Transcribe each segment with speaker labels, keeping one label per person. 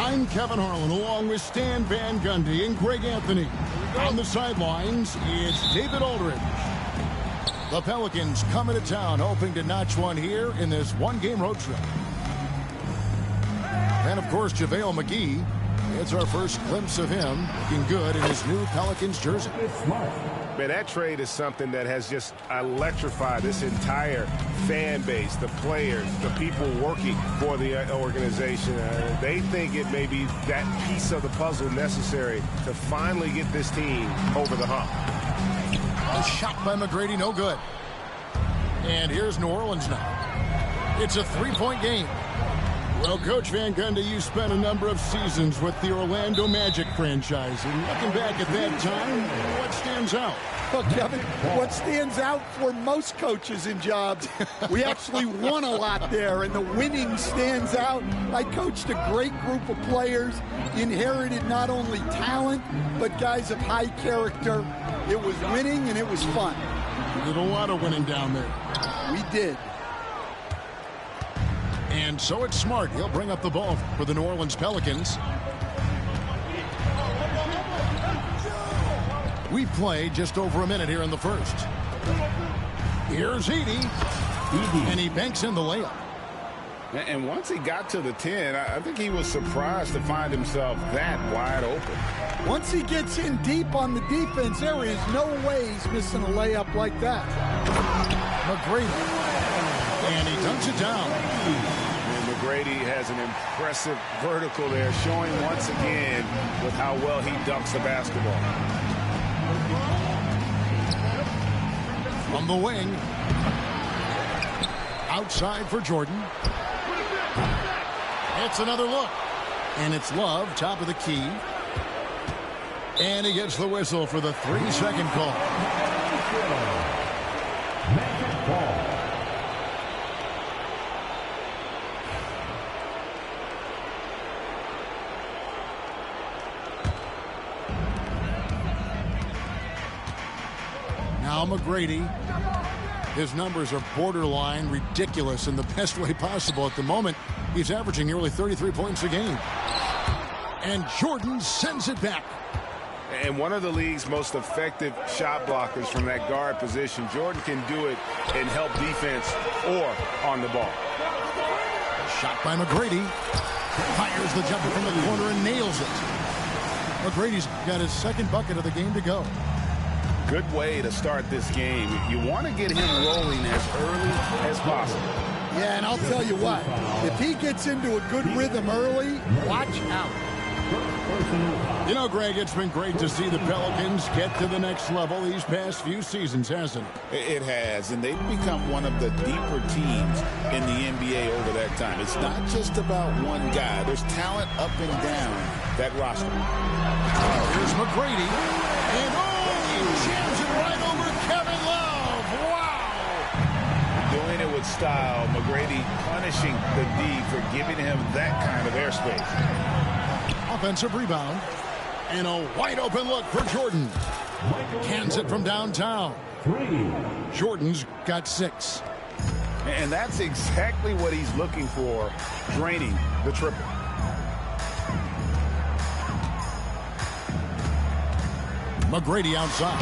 Speaker 1: I'm Kevin Harlan, along with Stan Van Gundy and Greg Anthony. On the sidelines, it's David Aldridge. The Pelicans coming to town, hoping to notch one here in this one-game road trip. And, of course, JaVale McGee. It's our first glimpse of him looking good in his new Pelicans jersey.
Speaker 2: Man, that trade is something that has just electrified this entire fan base, the players, the people working for the organization. They think it may be that piece of the puzzle necessary to finally get this team over the hump.
Speaker 1: A shot by McGrady, no good. And here's New Orleans now. It's a three-point game. Well, Coach Van Gundy, you spent a number of seasons with the Orlando Magic franchise. And looking back at that time, what stands out?
Speaker 3: Well, Kevin, what stands out for most coaches in jobs, we actually won a lot there, and the winning stands out. I coached a great group of players, inherited not only talent, but guys of high character. It was winning, and it was fun.
Speaker 1: You did a lot of winning down there.
Speaker 3: We did.
Speaker 1: And so it's Smart. He'll bring up the ball for the New Orleans Pelicans. We play just over a minute here in the first. Here's Edey. And he banks in the layup.
Speaker 4: And once he got to the 10, I think he was surprised to find himself that wide open.
Speaker 3: Once he gets in deep on the defense, there is no way he's missing a layup like that.
Speaker 1: McGrady. And he dunks it down.
Speaker 2: And McGrady has an impressive vertical there, showing once again with how well he dunks the basketball.
Speaker 1: From the wing. Outside for Jordan. It's another look. And it's Love, top of the key. And he gets the whistle for the 3-second call. Now McGrady. His numbers are borderline ridiculous in the best way possible at the moment. He's averaging nearly 33 points a game. And Jordan sends it back.
Speaker 2: And one of the league's most effective shot blockers from that guard position. Jordan can do it and help defense or on the ball.
Speaker 1: Shot by McGrady. Fires the jumper from the corner and nails it. McGrady's got his second bucket of the game to go.
Speaker 4: Good way to start this game. You want to get him rolling as early as possible.
Speaker 3: Yeah, and I'll tell you what, if he gets into a good rhythm early, watch out.
Speaker 1: You know, Greg, it's been great to see the Pelicans get to the next level these past few seasons, hasn't it?
Speaker 4: It has, and they've become one of the deeper teams in the NBA over that time. It's not just about one guy. There's talent up and down that roster.
Speaker 1: Here's McGrady. And he jams it right over Kevin Love. Wow!
Speaker 4: Doing it with style. McGrady punishing the D for giving him that kind of airspace.
Speaker 1: Offensive rebound. And a wide open look for Jordan. Cans it from downtown. Jordan's got 6.
Speaker 4: And that's exactly what he's looking for, draining the triple.
Speaker 1: McGrady outside.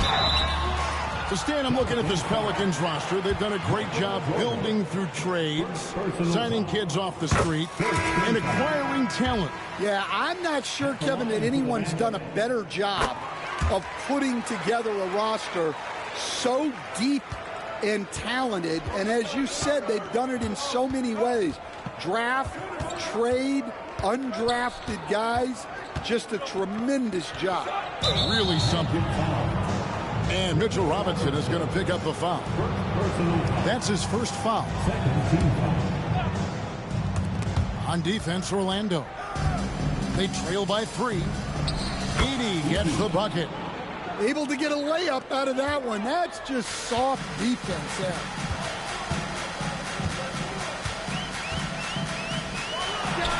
Speaker 1: So, Stan, I'm looking at this Pelicans roster. They've done a great job building through trades, signing kids off the street, and acquiring talent.
Speaker 3: Yeah, I'm not sure, Kevin, that anyone's done a better job of putting together a roster so deep and talented. And as you said, they've done it in so many ways. Draft, trade, undrafted guys. Just a tremendous job.
Speaker 1: Really something. And Mitchell Robinson is going to pick up the foul. That's his first foul. On defense, Orlando. They trail by 3. Edey gets the bucket.
Speaker 3: Able to get a layup out of that one. That's just soft defense there.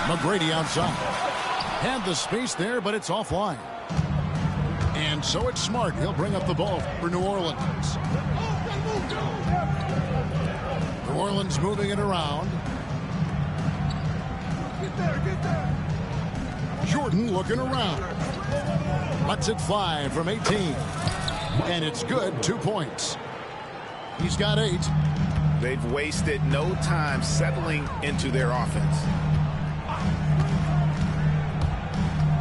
Speaker 1: McGrady outside. Had the space there, but it's offline. And so it's Smart. He'll bring up the ball for New Orleans. New Orleans moving it around. Jordan looking around. Lets it fly from 18. And it's good. 2 points. He's got 8.
Speaker 4: They've wasted no time settling into their offense.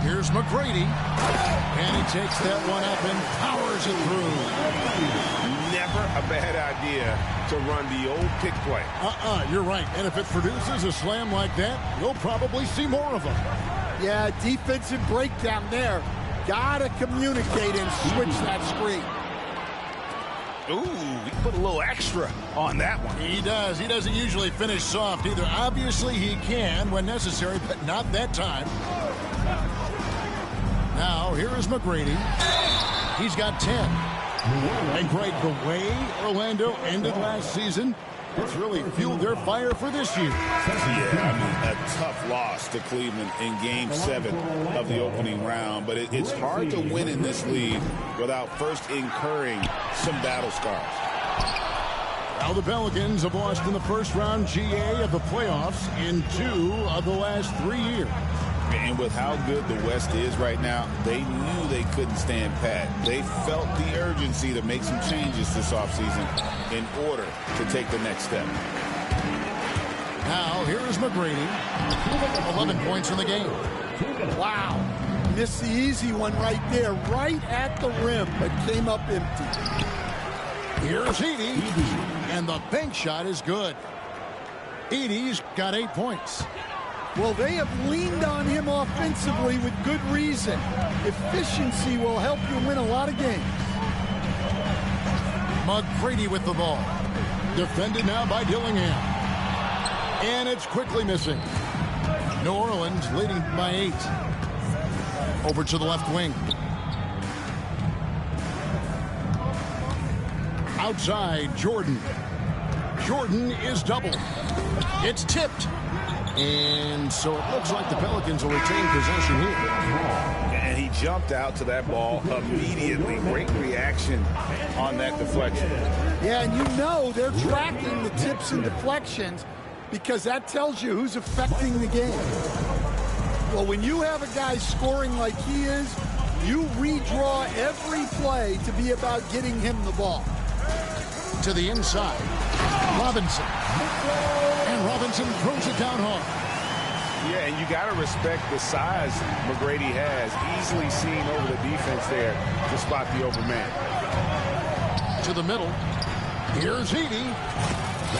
Speaker 1: Here's McGrady. And he takes that one up and powers it through.
Speaker 2: Never a bad idea to run the old pick play.
Speaker 1: You're right. And if it produces a slam like that, you'll probably see more of them.
Speaker 3: Yeah, defensive breakdown there. Gotta communicate and switch that screen.
Speaker 4: Ooh, he put a little extra on that one.
Speaker 1: He does. He doesn't usually finish soft either. Obviously, he can when necessary, but not that time. Now, here is McGrady. He's got 10. And Greg, the way Orlando ended last season, it's really fueled their fire for this year.
Speaker 4: Yeah, I mean, a tough loss to Cleveland in Game 7 of the opening round. But it's hard to win in this league without first incurring some battle scars.
Speaker 1: Now the Pelicans have lost in the first round GA of the playoffs in 2 of the last 3 years.
Speaker 4: And with how good the West is right now, they knew they couldn't stand pat. They felt the urgency to make some changes this offseason in order to take the next step.
Speaker 1: Now, here is McGrady. 11 points in the game.
Speaker 3: Wow. Missed the easy one right there, right at the rim, but came up empty.
Speaker 1: Here's Edey. And the bank shot is good. Edey's got 8 points.
Speaker 3: Well, they have leaned on him offensively with good reason. Efficiency will help you win a lot of games.
Speaker 1: McGrady with the ball. Defended now by Dillingham. And it's quickly missing. New Orleans leading by 8. Over to the left wing. Outside, Jordan. Jordan is doubled. It's tipped. And so it looks like the Pelicans will retain possession here.
Speaker 4: And he jumped out to that ball immediately. Great reaction on that deflection.
Speaker 3: Yeah, and you know they're tracking the tips and deflections because that tells you who's affecting the game. Well, when you have a guy scoring like he is, you redraw every play to be about getting him the ball.
Speaker 1: To the inside. Robinson. And Robinson throws it down hard.
Speaker 2: Yeah, and you got to respect the size McGrady has. Easily seen over the defense there to spot the open man.
Speaker 1: To the middle. Here's Edey.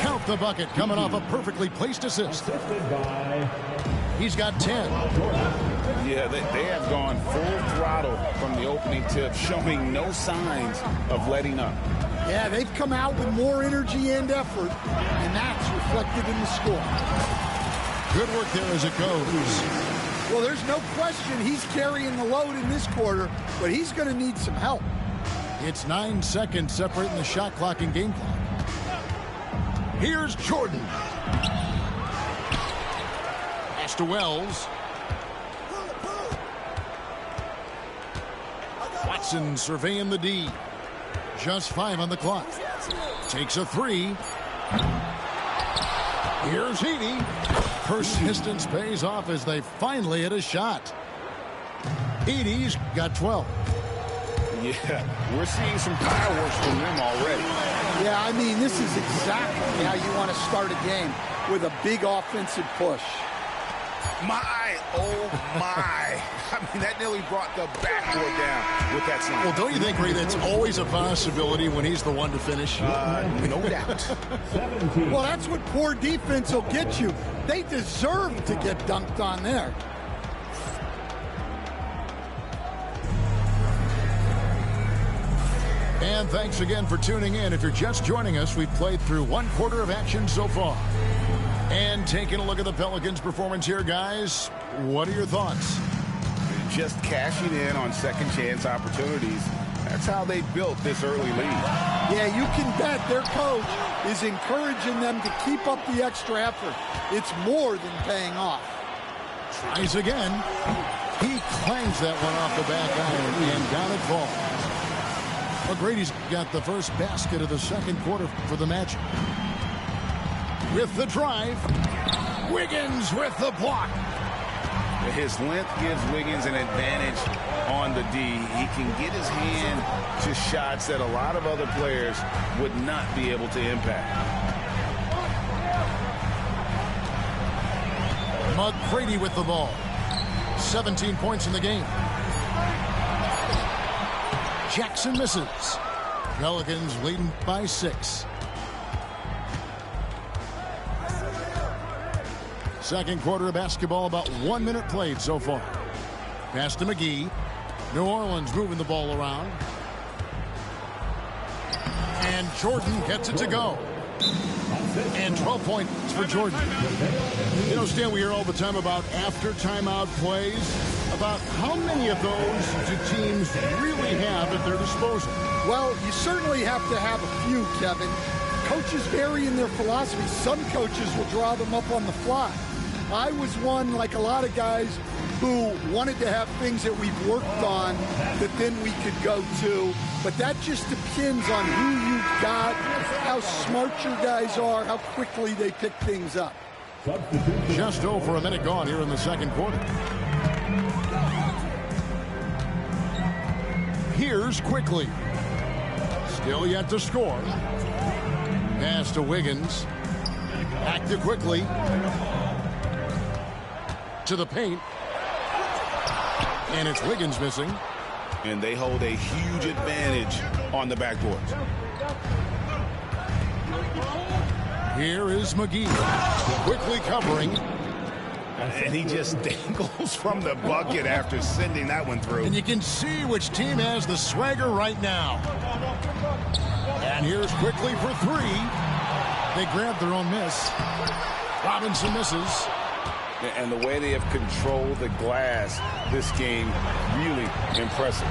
Speaker 1: Count the bucket coming off a perfectly placed assist. He's got 10.
Speaker 4: Yeah, they have gone full throttle from the opening tip, showing no signs of letting up.
Speaker 3: Yeah, they've come out with more energy and effort, and that's reflected in the score.
Speaker 1: Good work there as it goes.
Speaker 3: Well, there's no question he's carrying the load in this quarter, but he's going to need some help.
Speaker 1: It's 9 seconds separating the shot clock and game clock. Here's Jordan. Pass to Wells. Watson surveying the D. Just 5 on the clock. Takes a 3. Here's Edey. Persistence pays off as they finally hit a shot. Edey's got 12.
Speaker 4: Yeah, we're seeing some fireworks from them already.
Speaker 3: Yeah, I mean, this is exactly how you want to start a game, with a big offensive push.
Speaker 4: Oh my. I mean, that nearly brought the backboard down with that slam.
Speaker 1: Well, don't you think, Ray, that's always a possibility when he's the one to finish?
Speaker 4: No doubt.
Speaker 3: Well, that's what poor defense will get you. They deserve to get dunked on there.
Speaker 1: And thanks again for tuning in. If you're just joining us, we've played through 1 quarter of action so far. And taking a look at the Pelicans' performance here, guys, what are your thoughts?
Speaker 4: just cashing in on second chance opportunities. That's how they built this early lead.
Speaker 3: Yeah, you can bet their coach is encouraging them to keep up the extra effort. It's more than paying off.
Speaker 1: Tries again. He clangs that one off the back iron, and down it falls. McGrady's got the first basket of the second quarter for the Magic. With the drive, Wiggins with the block.
Speaker 4: His length gives Wiggins an advantage on the D. He can get his hand to shots that a lot of other players would not be able to impact.
Speaker 1: McGrady with the ball. 17 points in the game. Jackson misses. Pelicans leading by 6. Second quarter of basketball, about 1 minute played so far. Pass to McGee. New Orleans moving the ball around. And Jordan gets it to go. And 12 points for Jordan. You know, Stan, we hear all the time about after timeout plays. About how many of those do teams really have at their disposal?
Speaker 3: Well, you certainly have to have a few, Kevin. Coaches vary in their philosophy. Some coaches will draw them up on the fly. I was one, like a lot of guys, who wanted to have things that we've worked on that then we could go to. But that just depends on who you've got, how smart your guys are, how quickly they pick things up.
Speaker 1: Just over a minute gone here in the second quarter. Here's Quickly. Still yet to score. Pass to Wiggins. Back to Quickly. To the paint. And it's Wiggins missing.
Speaker 4: And they hold a huge advantage on the backboard.
Speaker 1: Here is McGee. Quickly covering.
Speaker 4: And he just dangles from the bucket after sending that one through.
Speaker 1: And you can see which team has the swagger right now. And here's Quickly for 3. They grab their own miss. Robinson misses.
Speaker 4: And the way they have controlled the glass this game, really impressive.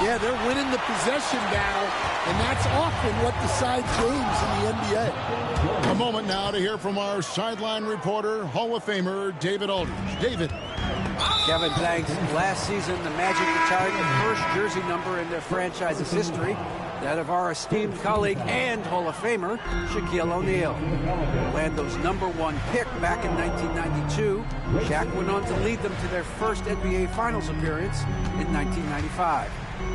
Speaker 3: Yeah, they're winning the possession battle, and that's often what decides games in the NBA.
Speaker 1: A moment now to hear from our sideline reporter, Hall of Famer David Aldridge. David.
Speaker 5: Kevin, thanks. Last season, the Magic retired the first jersey number in their franchise's history, that of our esteemed colleague and Hall of Famer, Shaquille O'Neal. Orlando's #1 pick back in 1992, Shaq went on to lead them to their first NBA Finals appearance in 1995.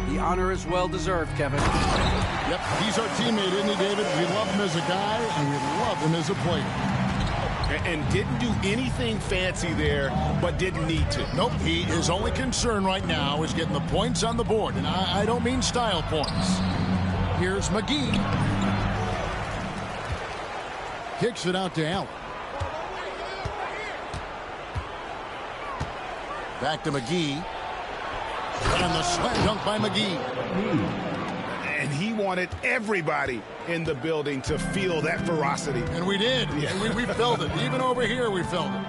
Speaker 5: The honor is well-deserved, Kevin.
Speaker 1: Yep, he's our teammate, isn't he, David? We love him as a guy, and we love him as a player.
Speaker 2: And didn't do anything fancy there, but didn't need to.
Speaker 1: Nope, his only concern right now is getting the points on the board, and I don't mean style points. Here's McGee. Kicks it out to Allen. Back to McGee. And the slam dunk by McGee.
Speaker 2: And he wanted everybody in the building to feel that ferocity.
Speaker 1: And we did. Yeah. And we felt it. Even over here, we felt it.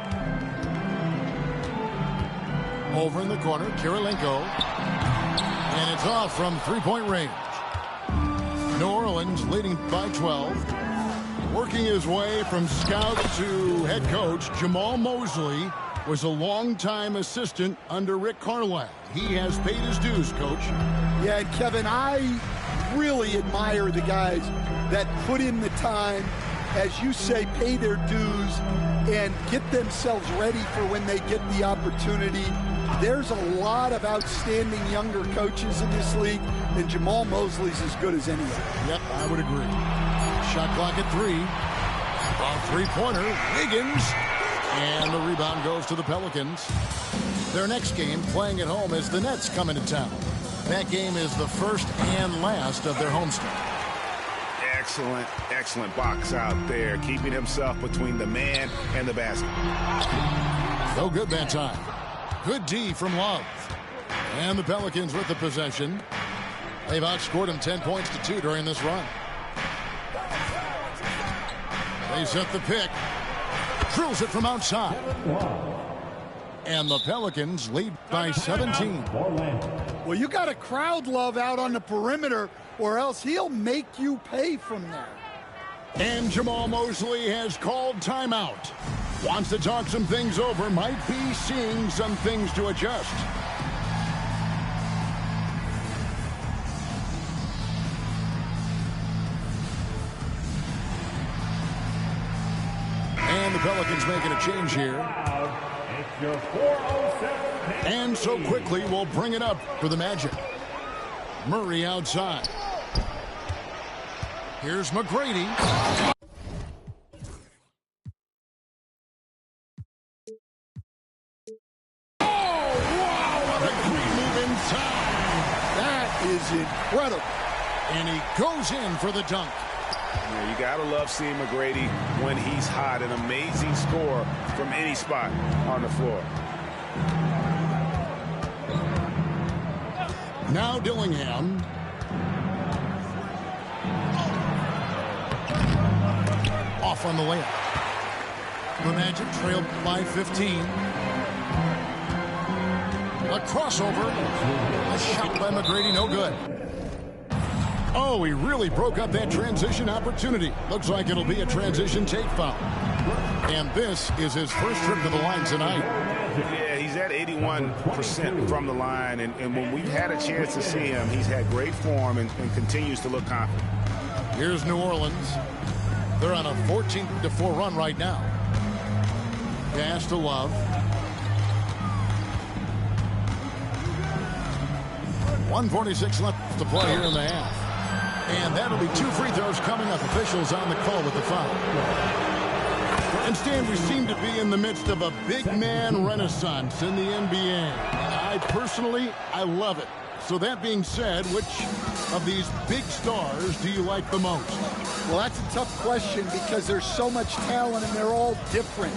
Speaker 1: Over in the corner, Kirilenko. And it's off from three-point range. New Orleans leading by 12. Working his way from scout to head coach, Jamal Mosley was a longtime assistant under Rick Carlisle. He has paid his dues, Coach.
Speaker 3: Yeah, Kevin, I really admire the guys that put in the time, as you say, pay their dues, and get themselves ready for when they get the opportunity. There's a lot of outstanding younger coaches in this league, and Jamal Mosley's as good as anyone.
Speaker 1: Yep, I would agree. Shot clock at 3. A three-pointer, Wiggins. And the rebound goes to the Pelicans. Their next game, playing at home, is the Nets coming to town. That game is the first and last of their homestand.
Speaker 4: Excellent box out there, keeping himself between the man and the basket.
Speaker 1: No good that time. Good D from Love. And the Pelicans with the possession. They've outscored him 10 points to 2 during this run. They set the pick. Drills it from outside. And the Pelicans lead by 17.
Speaker 3: Well, you got a crowd love out on the perimeter, or else he'll make you pay from there.
Speaker 1: And Jamal Mosley has called timeout. Wants to talk some things over, might be seeing some things to adjust. And the Pelicans making a change here. And so quickly we'll bring it up for the Magic. Murray outside. Here's McGrady. Oh, wow, what a great move inside.
Speaker 3: That is incredible.
Speaker 1: And he goes in for the dunk.
Speaker 2: Yeah, you gotta love seeing McGrady when he's hot. An amazing score from any spot on the floor.
Speaker 1: Now Dillingham. Off on the layup. The Magic trail by 15. A crossover. A shot by McGrady, no good. Oh, he really broke up that transition opportunity. Looks like it'll be a transition take foul. And this is his first trip to the line tonight.
Speaker 2: Yeah, he's at 81% from the line, and when we've had a chance to see him, he's had great form and continues to look confident.
Speaker 1: Here's New Orleans. They're on a 14-4 run right now. Pass to Love. 1:46 left to play here in the half. And that'll be 2 free throws coming up. Officials on the call with the foul. And Stan, we seem to be in the midst of a big man renaissance in the NBA. I love it. So that being said, which of these big stars do you like the most?
Speaker 3: Well, that's a tough question because there's so much talent and they're all different.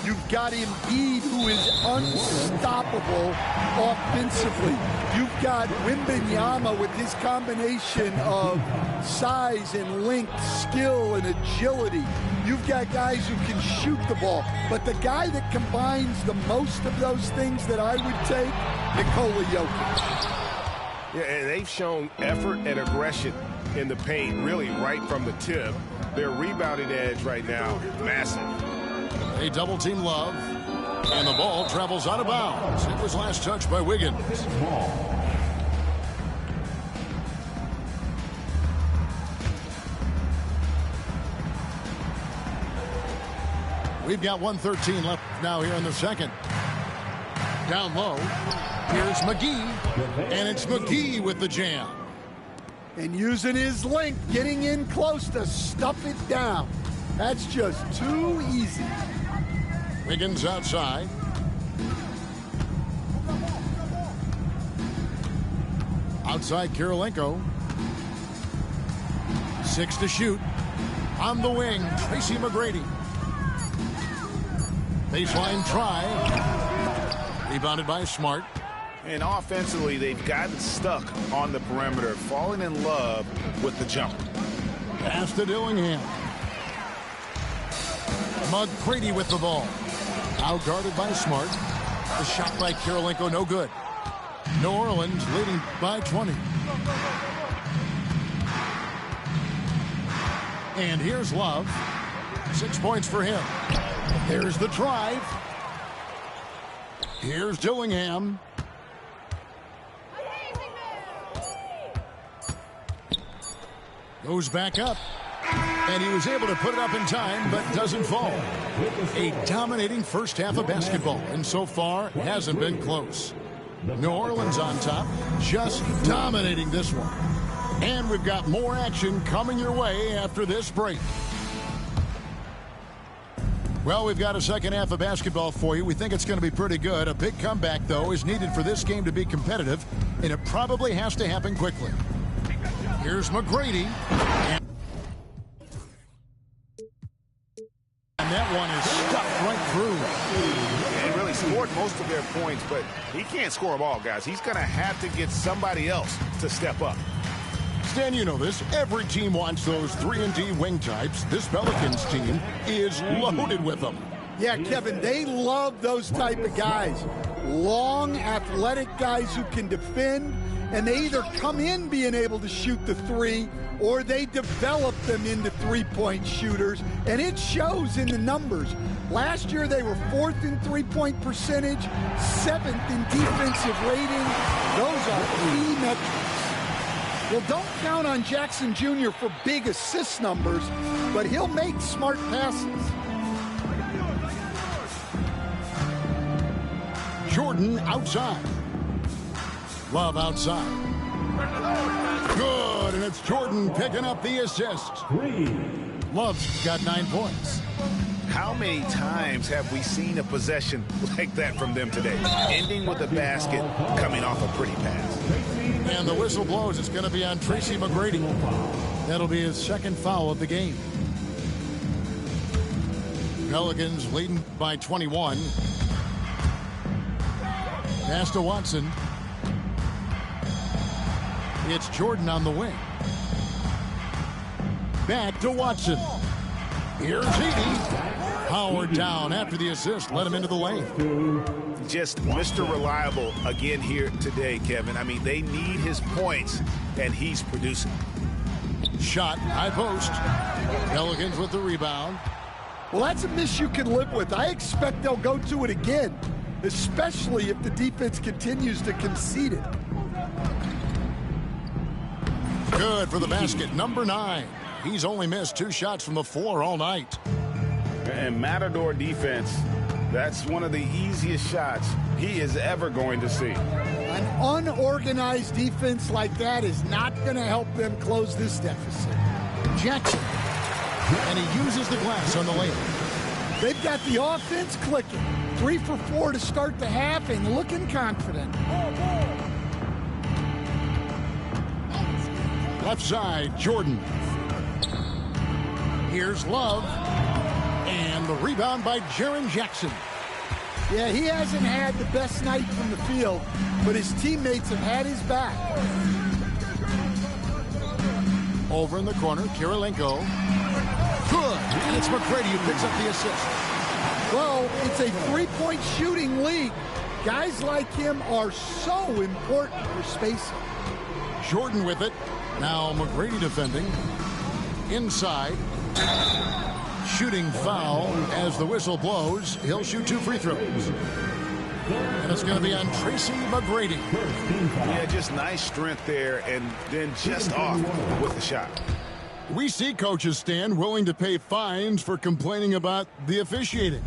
Speaker 3: You've got Embiid, who is unstoppable offensively. You've got Wembanyama with his combination of size and length, skill and agility. You've got guys who can shoot the ball. But the guy that combines the most of those things that I would take, Nikola Jokic.
Speaker 2: Yeah, and they've shown effort and aggression in the paint, really right from the tip. Their rebounding edge right now, massive.
Speaker 1: A double team Love, and the ball travels out of bounds. It was last touched by Wiggins. We've got 1:13 left now here in the second. Down low, here's McGee, and it's McGee with the jam.
Speaker 3: And using his length, getting in close to stuff it down. That's just too easy.
Speaker 1: Wiggins outside. Outside Kirilenko. 6 to shoot. On the wing, Tracy McGrady. Baseline try. Rebounded by Smart.
Speaker 2: And offensively, they've gotten stuck on the perimeter, falling in love with the jump.
Speaker 1: Pass to Dillingham. McGrady with the ball. Out guarded by Smart. The shot by Kirilenko, no good. New Orleans leading by 20. And here's Love. 6 points for him. Here's the drive. Here's Dillingham. Goes back up. And he was able to put it up in time, but doesn't fall. A dominating first half of basketball, and so far hasn't been close. New Orleans on top, just dominating this one. And we've got more action coming your way after this break. Well, we've got a second half of basketball for you. We think it's going to be pretty good. A big comeback, though, is needed for this game to be competitive, and it probably has to happen quickly. Here's McGrady. And that one is stuffed right through.
Speaker 2: He really scored most of their points, but he can't score them all, guys. He's going to have to get somebody else to step up.
Speaker 1: Stan, you know this. Every team wants those 3-and-D wing types. This Pelicans team is loaded with them.
Speaker 3: Yeah, Kevin, they love those type of guys. Long, athletic guys who can defend, and they either come in being able to shoot the three or they develop them into three-point shooters, and it shows in the numbers. Last year, they were 4th in three-point percentage, 7th in defensive rating. Those are key metrics. Well, don't count on Jackson Jr. for big assist numbers, but he'll make smart passes.
Speaker 1: Jordan outside. Love outside. Good, and it's Jordan picking up the assist. Love's got 9 points.
Speaker 4: How many times have we seen a possession like that from them today? Ending with a basket, coming off a pretty pass.
Speaker 1: And the whistle blows. It's going to be on Tracy McGrady. That'll be his 2nd foul of the game. Pelicans leading by 21. Pass to Watson. It's Jordan on the wing. Back to Watson. Here's Edey. Howard down after the assist. Let him into the lane.
Speaker 4: Just Mr. Reliable again here today, Kevin. I mean, they need his points, and he's producing.
Speaker 1: Shot, high post. Pelicans with the rebound.
Speaker 3: Well, that's a miss you can live with. I expect they'll go to it again, especially if the defense continues to concede it.
Speaker 1: Good for the basket, number 9. He's only missed 2 shots from the floor all night.
Speaker 2: And Matador defense, that's one of the easiest shots he is ever going to see.
Speaker 3: An unorganized defense like that is not going to help them close this deficit.
Speaker 1: Jackson. And he uses the glass on the lane.
Speaker 3: They've got the offense clicking. 3 for 4 to start the half and looking confident.
Speaker 1: Left side, Jordan. Here's Love. And the rebound by Jaren Jackson.
Speaker 3: Yeah, he hasn't had the best night from the field, but his teammates have had his back.
Speaker 1: Over in the corner, Kirilenko. Good. And it's McGrady who picks up the assist.
Speaker 3: Well, it's a three-point shooting league. Guys like him are so important for spacing.
Speaker 1: Jordan with it. Now McGrady defending. Inside. Shooting foul as the whistle blows. He'll shoot 2 free throws. And it's going to be on Tracy McGrady.
Speaker 4: Yeah, just nice strength there, and then just off with the shot.
Speaker 1: We see coaches stand willing to pay fines for complaining about the officiating.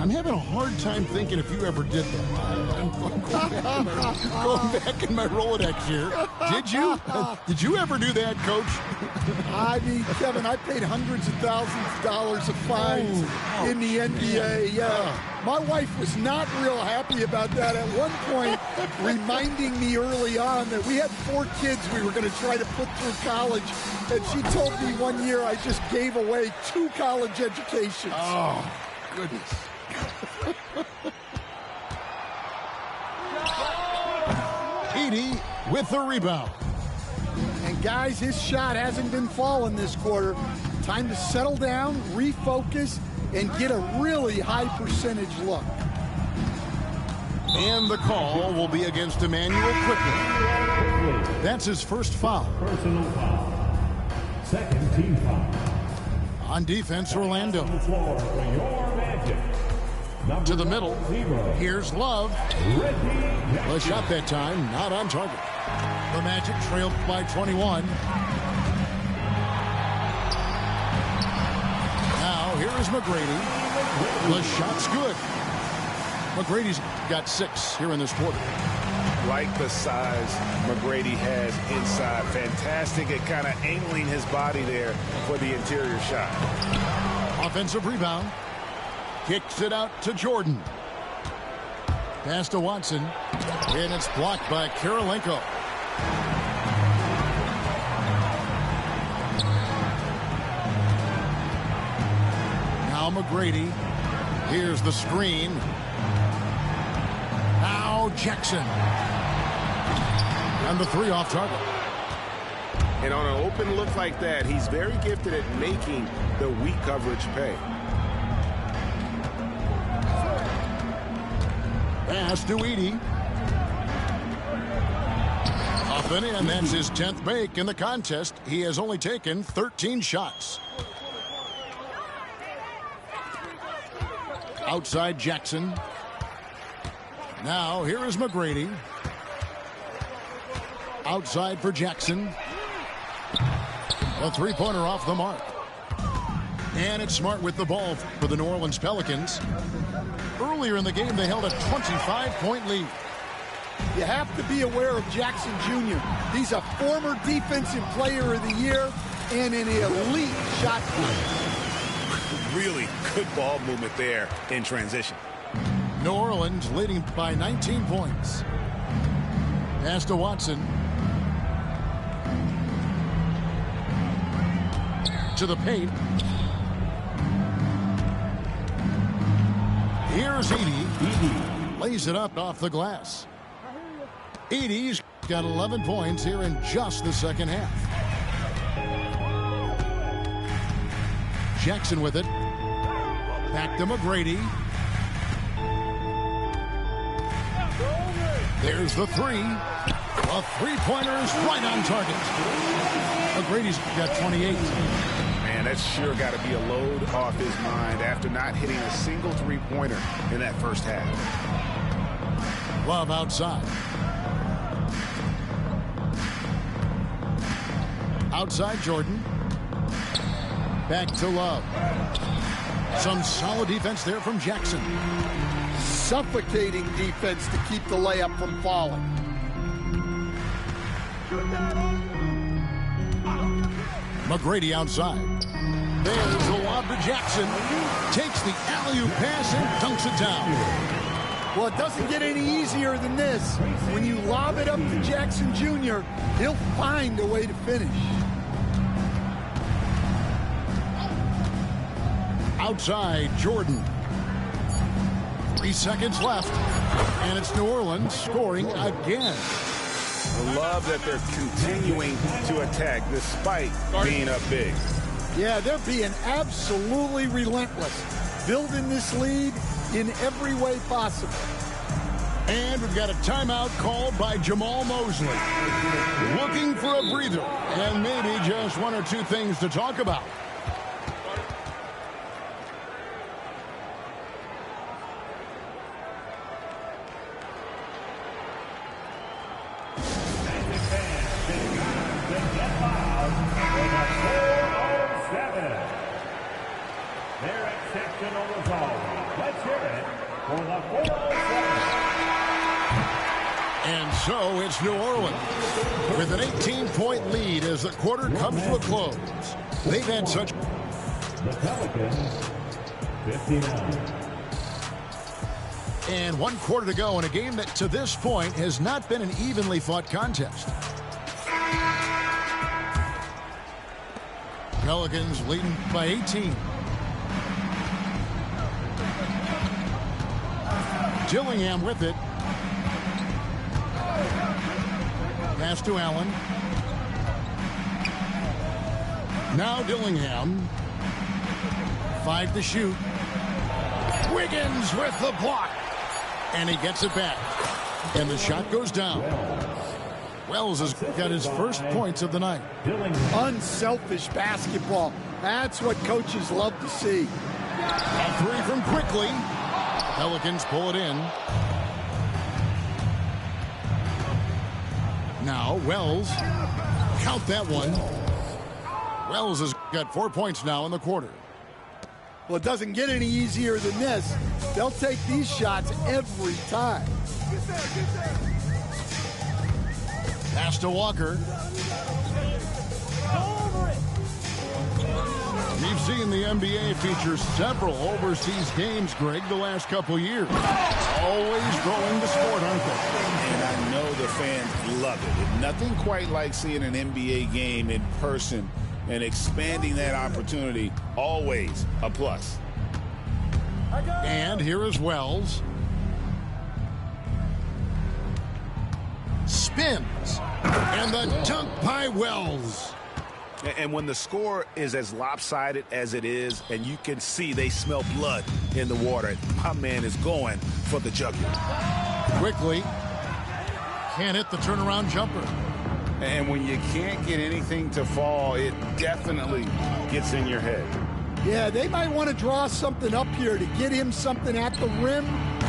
Speaker 1: I'm having a hard time thinking if you ever did that. I'm going back in my Rolodex here. Did you? Did you ever do that, Coach?
Speaker 3: I mean, Kevin, I paid hundreds of thousands of dollars of fines in the NBA. Yeah. My wife was not real happy about that at one point, reminding me early on that we had 4 kids we were going to try to put through college. And she told me one year I just gave away 2 college educations.
Speaker 1: Oh, goodness. Edey with the rebound.
Speaker 3: And guys, his shot hasn't been falling this quarter. Time to settle down, refocus, and get a really high percentage look.
Speaker 1: And the call will be against Immanuel Quickley. That's his first foul.
Speaker 6: Personal foul. Second team foul.
Speaker 1: On defense, Orlando.
Speaker 6: Magic.
Speaker 1: To the middle. Here's Love. The shot that time, not on target. The Magic trailed by 21. Now, here is McGrady. The shot's good. McGrady's got 6 here in this quarter.
Speaker 2: Like the size McGrady has inside. Fantastic at kind of angling his body there for the interior shot.
Speaker 1: Offensive rebound. Kicks it out to Jordan. Pass to Watson. And it's blocked by Kirilenko. Now McGrady. Here's the screen. Now Jackson. And the 3 off target.
Speaker 2: And on an open look like that, he's very gifted at making the weak coverage pay.
Speaker 1: Pass to Edey. Off and in. That's his 10th make in the contest. He has only taken 13 shots. Outside Jackson. Now here is McGrady. Outside for Jackson. A three-pointer off the mark. And it's Smart with the ball for the New Orleans Pelicans. Earlier in the game, they held a 25-point lead.
Speaker 3: You have to be aware of Jackson Jr. He's a former Defensive Player of the Year and an elite shot player.
Speaker 4: Really good ball movement there in transition.
Speaker 1: New Orleans leading by 19 points. Pass to Watson. To the paint. Here's Edey. Lays it up off the glass. Edey's got 11 points here in just the second half. Jackson with it. Back to McGrady. There's the three. A three-pointer is right on target. McGrady's got 28.
Speaker 2: Man, that's sure got to be a load off his mind after not hitting a single three-pointer in that first half.
Speaker 1: Love outside. Outside Jordan. Back to Love. Some solid defense there from Jackson.
Speaker 3: Suffocating defense to keep the layup from falling.
Speaker 1: McGrady outside. There's the lob to Jackson. Takes the alley-oop pass and dunks it down.
Speaker 3: Well, it doesn't get any easier than this. When you lob it up to Jackson Jr., he'll find a way to finish.
Speaker 1: Outside, Jordan. 3 seconds left. And it's New Orleans scoring again.
Speaker 2: I love that they're continuing to attack despite being up big.
Speaker 3: Yeah, they're being absolutely relentless. Building this lead in every way possible.
Speaker 1: And we've got a timeout called by Jamal Mosley. Looking for a breather and maybe just one or two things to talk about. And so it's New Orleans with an 18-point lead as the quarter comes to a close. They've had such...
Speaker 6: The Pelicans, 59.
Speaker 1: And 1 quarter to go in a game that to this point has not been an evenly fought contest. Pelicans leading by 18. Dillingham with it. Pass to Allen. Now Dillingham. 5 to shoot. Wiggins with the block. And he gets it back. And the shot goes down. Wells has got his first points of the night.
Speaker 3: Unselfish basketball. That's what coaches love to see.
Speaker 1: A three from Quickly. Pelicans pull it in. Now Wells. Count that one. Wells has got 4 points now in the quarter.
Speaker 3: Well, it doesn't get any easier than this. They'll take these shots every time.
Speaker 1: Pass to Walker. We've seen the NBA feature several overseas games, Greg, the last couple years. Always growing the sport, aren't they?
Speaker 4: And I know the fans love it. Nothing quite like seeing an NBA game in person and expanding that opportunity, always a plus.
Speaker 1: And here is Wells. Spins. And the dunk by Wells.
Speaker 2: And when the score is as lopsided as it is, and you can see they smell blood in the water, my man is going for the jugular.
Speaker 1: Quickly. Can't hit the turnaround jumper.
Speaker 2: And when you can't get anything to fall, it definitely gets in your head.
Speaker 3: Yeah, they might want to draw something up here to get him something at the rim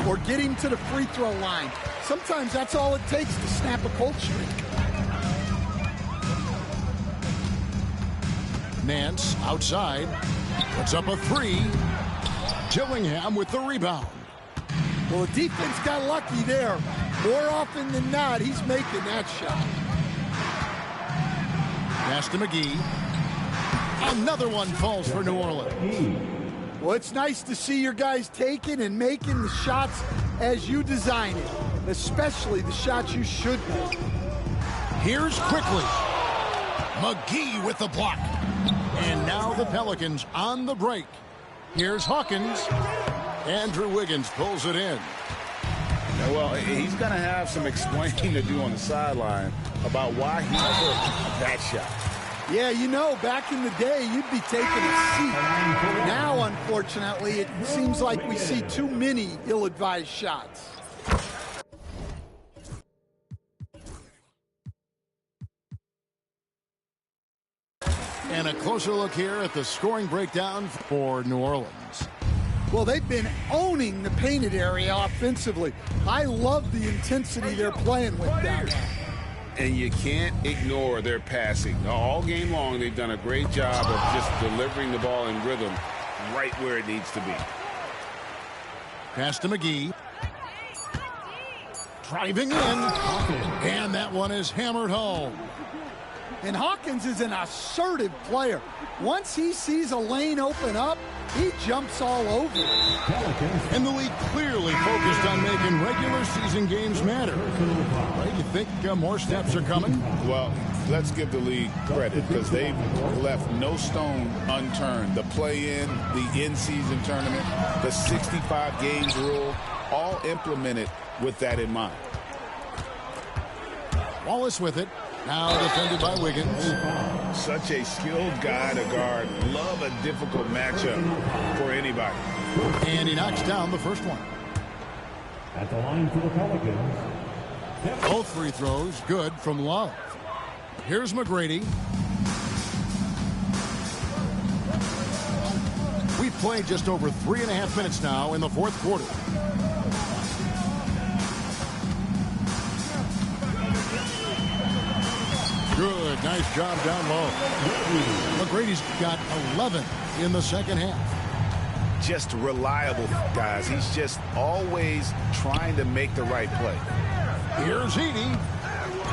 Speaker 3: or get him to the free throw line. Sometimes that's all it takes to snap a cold streak.
Speaker 1: Nance outside. Puts up a three. Dillingham with the rebound.
Speaker 3: Well, the defense got lucky there. More often than not, he's making that shot.
Speaker 1: Pass to McGee. Another one falls for New Orleans.
Speaker 3: Well, it's nice to see your guys taking and making the shots as you design it, especially the shots you should make.
Speaker 1: Here's Quickly. McGee with the block. And now the Pelicans on the break. Here's Hawkins. Andrew Wiggins pulls it in.
Speaker 2: Well, he's going to have some explaining to do on the sideline about why he took that shot.
Speaker 3: Yeah, you know, back in the day, you'd be taking a seat. Now, unfortunately, it seems like we see too many ill-advised shots.
Speaker 1: And a closer look here at the scoring breakdown for New Orleans.
Speaker 3: Well, they've been owning the painted area offensively. I love the intensity they're playing with down there.
Speaker 2: And you can't ignore their passing. All game long, they've done a great job of just delivering the ball in rhythm right where it needs to be.
Speaker 1: Pass to McGee. Driving in. And that one is hammered home.
Speaker 3: And Hawkins is an assertive player. Once he sees a lane open up, he jumps all over it.
Speaker 1: And the league clearly focused on making regular season games matter. Right? You think more steps are coming?
Speaker 4: Well, let's give the league credit because they've left no stone unturned. The play-in, the in-season tournament, the 65 games rule, all implemented with that in mind.
Speaker 1: Wallace with it. Now defended by Wiggins.
Speaker 4: Such a skilled guy to guard. Love a difficult matchup for anybody.
Speaker 1: And he knocks down the first one.
Speaker 6: At the line for the Pelicans.
Speaker 1: Both free throws good from Love. Here's McGrady. We've played just over 3.5 minutes now in the fourth quarter. Good, nice job down low. McGrady's got 11 in the second half.
Speaker 2: Just reliable, guys. He's just always trying to make the right play.
Speaker 1: Here's Edey.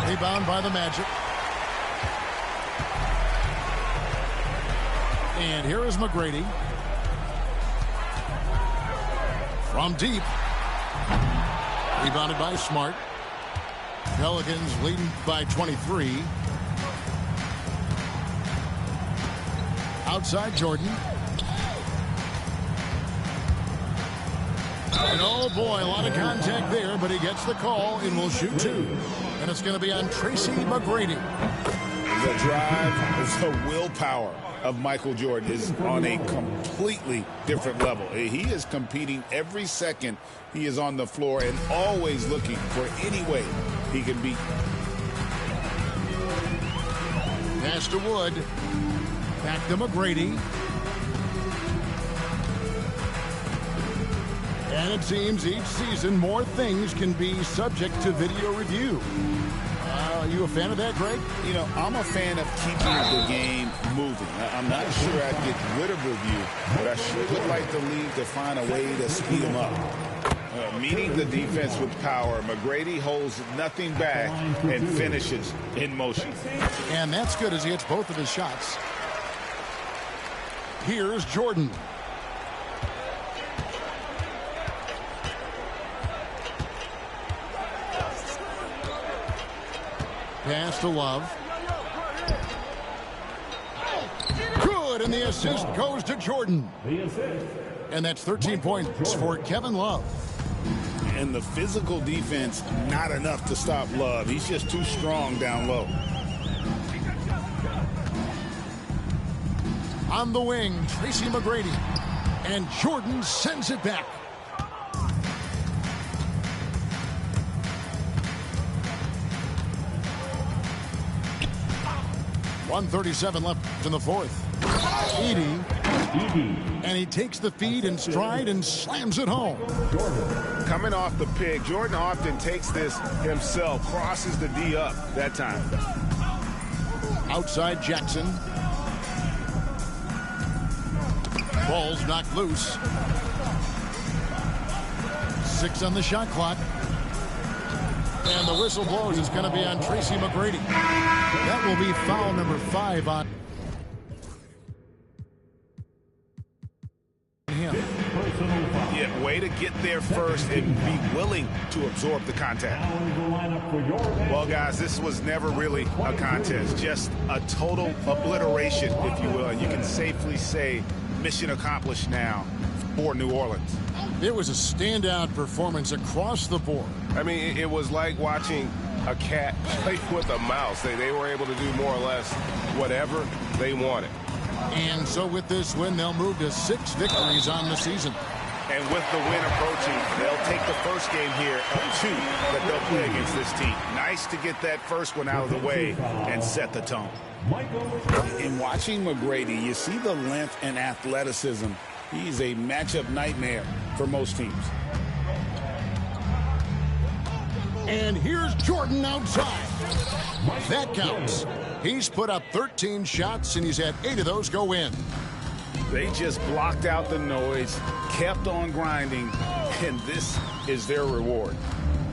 Speaker 1: Rebound by the Magic. And here is McGrady. From deep. Rebounded by Smart. Pelicans leading by 23. Outside Jordan. And oh boy, a lot of contact there, but he gets the call and will shoot two. And it's going to be on Tracy McGrady.
Speaker 4: The drive, the willpower of Michael Jordan is on a completely different level. He is competing every second he is on the floor and always looking for any way he can beat.
Speaker 1: Pass to Wood. Back to McGrady. And it seems each season more things can be subject to video review. Are you a fan of that, Greg?
Speaker 4: You know, I'm a fan of keeping the game moving. I'm not sure I'd get rid of review, but I sure would like the league to find a way to speed them up. Meeting the defense with power, McGrady holds nothing back and finishes in motion.
Speaker 1: And that's good as he hits both of his shots. Here's Jordan. Pass to Love. Good, and the assist goes to Jordan. And that's 13 points for Kevin Love.
Speaker 4: And the physical defense, not enough to stop Love. He's just too strong down low.
Speaker 1: On the wing, Tracy McGrady. And Jordan sends it back. .137 left in the fourth. Edey. And he takes the feed in stride and slams it home.
Speaker 2: Coming off the pick, Jordan often takes this himself, crosses the D up that time.
Speaker 1: Outside Jackson. Ball's knocked loose. 6 on the shot clock. And the whistle blows. It's going to be on Tracy McGrady. That will be foul number 5 on him.
Speaker 2: Yeah, way to get there first and be willing to absorb the contact. Well, guys, this was never really a contest, just a total obliteration, if you will. And you can safely say mission accomplished now for New Orleans.
Speaker 1: It was a standout performance across the board.
Speaker 2: I mean, it was like watching a cat play with a mouse. They were able to do more or less whatever they wanted.
Speaker 1: And so with this win, they'll move to 6 victories on the season.
Speaker 2: And with the win approaching, they'll take the first game here of 2 that they'll play against this team. Nice to get that first one out of the way and set the tone.
Speaker 4: In watching McGrady, you see the length and athleticism. He's a matchup nightmare for most teams.
Speaker 1: And here's Jordan outside. That counts. He's put up 13 shots, and he's had 8 of those go in.
Speaker 4: They just blocked out the noise, kept on grinding, and this is their reward.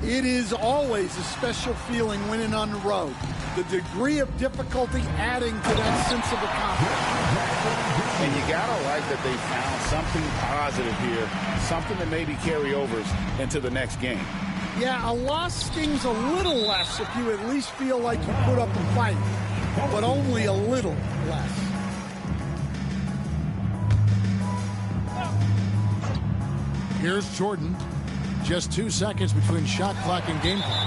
Speaker 3: It is always a special feeling winning on the road. The degree of difficulty adding to that sense of accomplishment.
Speaker 4: And you gotta like that they found something positive here, something that maybe carry overs into the next game.
Speaker 3: Yeah, a loss stings a little less if you at least feel like you put up a fight, but only a little less.
Speaker 1: Here's Jordan. Just 2 seconds between shot clock and game clock.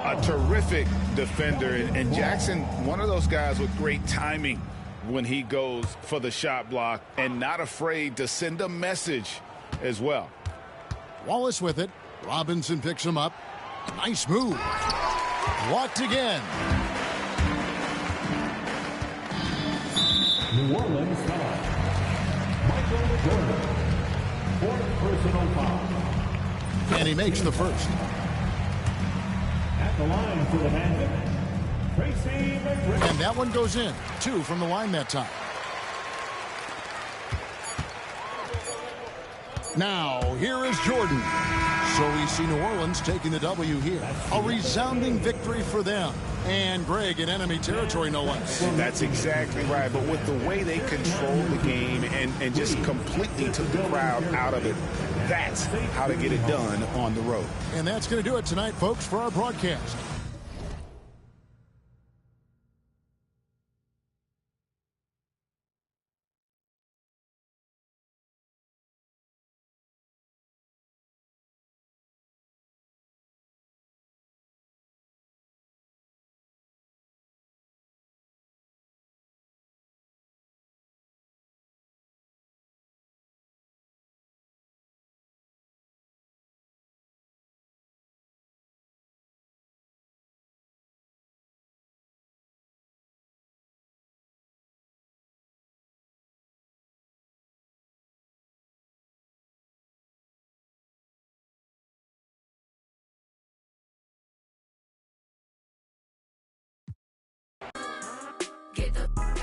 Speaker 2: A terrific defender. And Jackson, one of those guys with great timing when he goes for the shot block and not afraid to send a message as well.
Speaker 1: Wallace with it. Robinson picks him up. Nice move. Blocked again.
Speaker 6: New Orleans foul. Michael Jordan. 4th personal foul.
Speaker 1: And he makes the first.
Speaker 6: At the line for the Magic, Tracy McGrady.
Speaker 1: And that one goes in. 2 from the line that time. Now, here is Jordan. So we see New Orleans taking the W here. A resounding victory for them. And Greg in enemy territory, no less.
Speaker 2: That's exactly right. But with the way they controlled the game and just completely took the crowd out of it, that's how to get it done on the road.
Speaker 1: And that's going to do it tonight, folks, for our broadcast.